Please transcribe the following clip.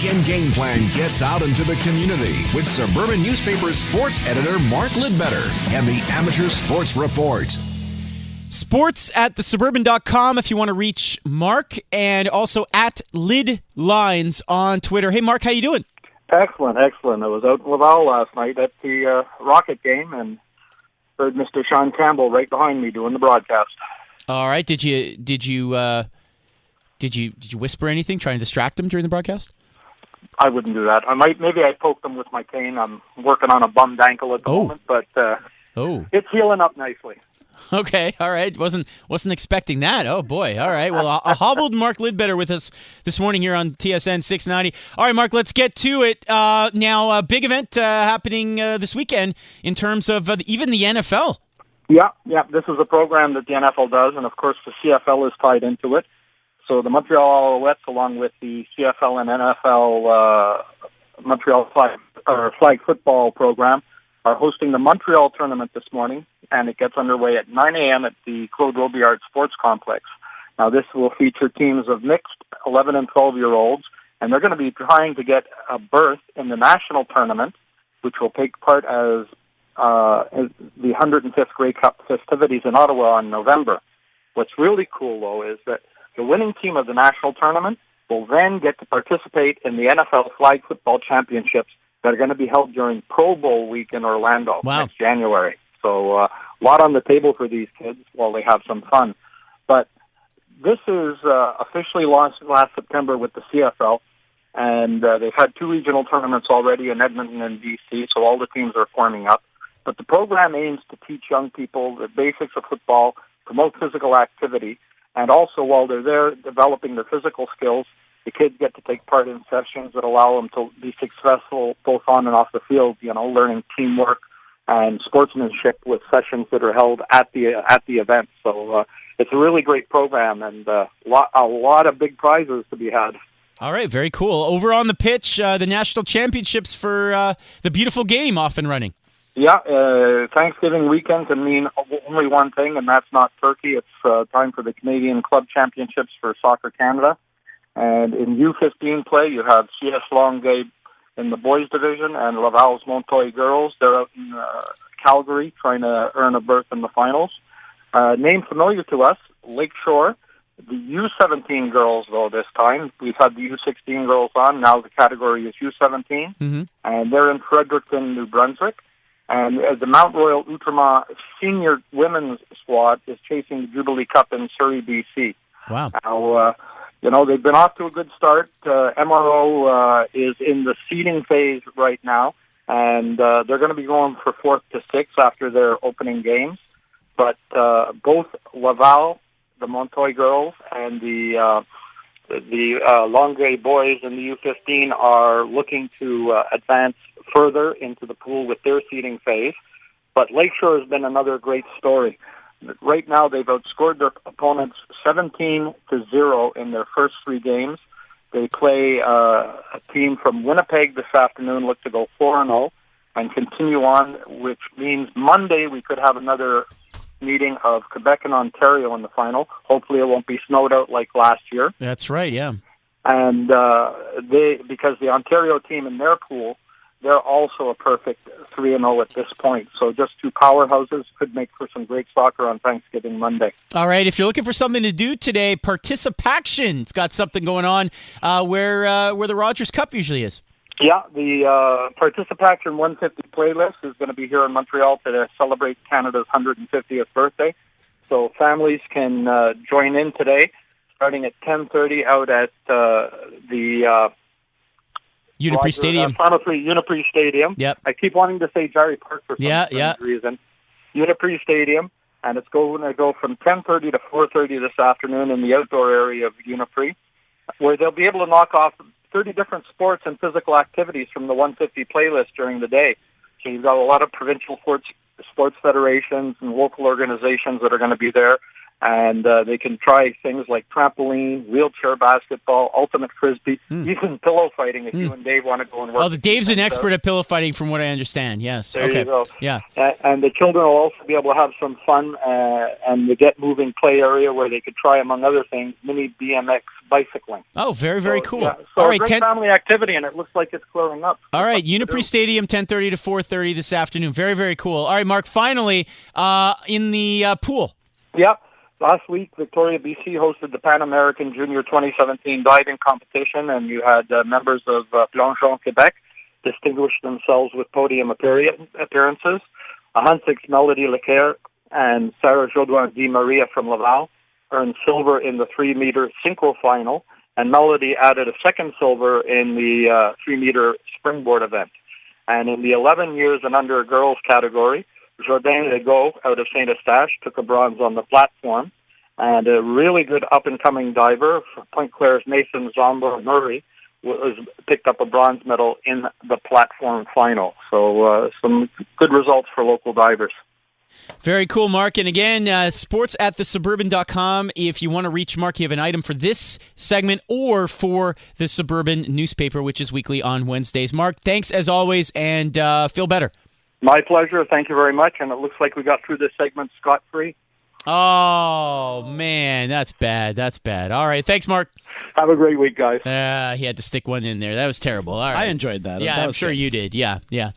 weekend game plan gets out into the community with Suburban Newspaper's sports editor Mark Lidbetter and the Amateur Sports Report. Sports at thesuburban.com if you want to reach Mark, and also at Lidlines on Twitter. Hey, Mark, how you doing? Excellent. I was out in Laval last night at the Rocket game and heard Mr. Sean Campbell right behind me doing the broadcast. All right. Did you whisper anything, try and distract him during the broadcast? I wouldn't do that. Maybe I poked him with my cane. I'm working on a bummed ankle at the moment, but it's healing up nicely. Okay, all right. Wasn't expecting that. Oh, boy. All right. Well, a hobbled Mark Lidbetter with us this morning here on TSN 690. All right, Mark, let's get to it. Now, a big event happening this weekend in terms of even the NFL. Yeah. This is a program that the NFL does, and, of course, the CFL is tied into it. So the Montreal Alouettes, along with the CFL and NFL Montreal flag football program, are hosting the Montreal tournament this morning, and it gets underway at 9 a.m. at the Claude Robillard Sports Complex. Now, this will feature teams of mixed 11 and 12-year-olds, and they're going to be trying to get a berth in the national tournament, which will take part as the 105th Grey Cup festivities in Ottawa in November. What's really cool, though, is that the winning team of the national tournament will then get to participate in the NFL Flag Football Championships that are going to be held during Pro Bowl week in Orlando next January. So a lot on the table for these kids while they have some fun. But this is officially launched last September with the CFL, and they've had 2 regional tournaments already in Edmonton and BC, so all the teams are forming up. But the program aims to teach young people the basics of football, promote physical activity, and also while they're there developing their physical skills, the kids get to take part in sessions that allow them to be successful both on and off the field, learning teamwork and sportsmanship with sessions that are held at the event. So it's a really great program and a lot of big prizes to be had. All right, very cool. Over on the pitch, the national championships for the beautiful game off and running. Yeah, Thanksgiving weekend can mean only one thing, and that's not turkey. It's time for the Canadian Club Championships for Soccer Canada. And in U15 play, you have CS Longueuil in the boys division and Laval's Montoy girls. They're out in Calgary trying to earn a berth in the finals. Name familiar to us, Lakeshore. The U17 girls, though, this time. We've had the U16 girls on. Now the category is U17. And they're in Fredericton, New Brunswick. And the Mount Royal Outremont senior women's squad is chasing the Jubilee Cup in Surrey, BC. Wow. Now, they've been off to a good start. MRO is in the seeding phase right now, and they're going to be going for 4th to 6th after their opening games. But both Laval, the Montoy girls, and the Longueuil boys in the U15 are looking to advance further into the pool with their seeding phase. But Lakeshore has been another great story. Right now, they've outscored their opponents 17-0 in their first 3 games. They play a team from Winnipeg this afternoon, look to go 4-0 and continue on, which means Monday we could have another meeting of Quebec and Ontario in the final. Hopefully it won't be snowed out like last year. That's right, yeah. And because the Ontario team in their pool, they're also a perfect 3-0 at this point. So just 2 powerhouses could make for some great soccer on Thanksgiving Monday. All right, if you're looking for something to do today, Participaction's got something going on where the Rogers Cup usually is. Yeah, the Participaction 150 playlist is going to be here in Montreal to celebrate Canada's 150th birthday. So families can join in today, starting at 10:30 out at the Uniprix Stadium. Uniprix Stadium. Yep. I keep wanting to say Jarry Park for some reason. Uniprix Stadium, and it's going to go from 10:30 to 4:30 this afternoon in the outdoor area of Uniprix, where they'll be able to knock off 30 different sports and physical activities from the 150 playlist during the day. So you've got a lot of provincial sports federations and local organizations that are going to be there. And they can try things like trampoline, wheelchair basketball, ultimate frisbee, even pillow fighting if you and Dave want to go and work. Oh, Dave's an expert at pillow fighting from what I understand. Yes. There okay. you go. Yeah. And the children will also be able to have some fun and the Get Moving play area where they could try, among other things, mini BMX bicycling. Oh, very, very cool. Yeah. So all right, great family activity, and it looks like it's clearing up. All right, Unipre Stadium, 10:30 to 4:30 this afternoon. Very, very cool. All right, Mark, finally, in the pool. Yep. Last week, Victoria, BC hosted the Pan American Junior 2017 diving competition, and you had members of Plongeon Quebec distinguish themselves with podium appearances. Hansix Melody Lecaire and Sarah Jodoin Di Maria from Laval earned silver in the 3-meter synchro final, and Melody added a second silver in the 3-meter springboard event. And in the 11 years and under girls category, Jourdain Legault out of St. Eustache took a bronze on the platform, and a really good up-and-coming diver, Point Claire's Nathan Zomba Murray, picked up a bronze medal in the platform final. So some good results for local divers. Very cool, Mark. And again, sports at thesuburban.com. If you want to reach Mark, you have an item for this segment or for the Suburban newspaper, which is weekly on Wednesdays. Mark, thanks as always, and feel better. My pleasure. Thank you very much. And it looks like we got through this segment scot-free. Oh, man, that's bad. That's bad. All right. Thanks, Mark. Have a great week, guys. He had to stick one in there. That was terrible. All right. I enjoyed that. Yeah, that I'm was sure good. you did. Yeah, yeah.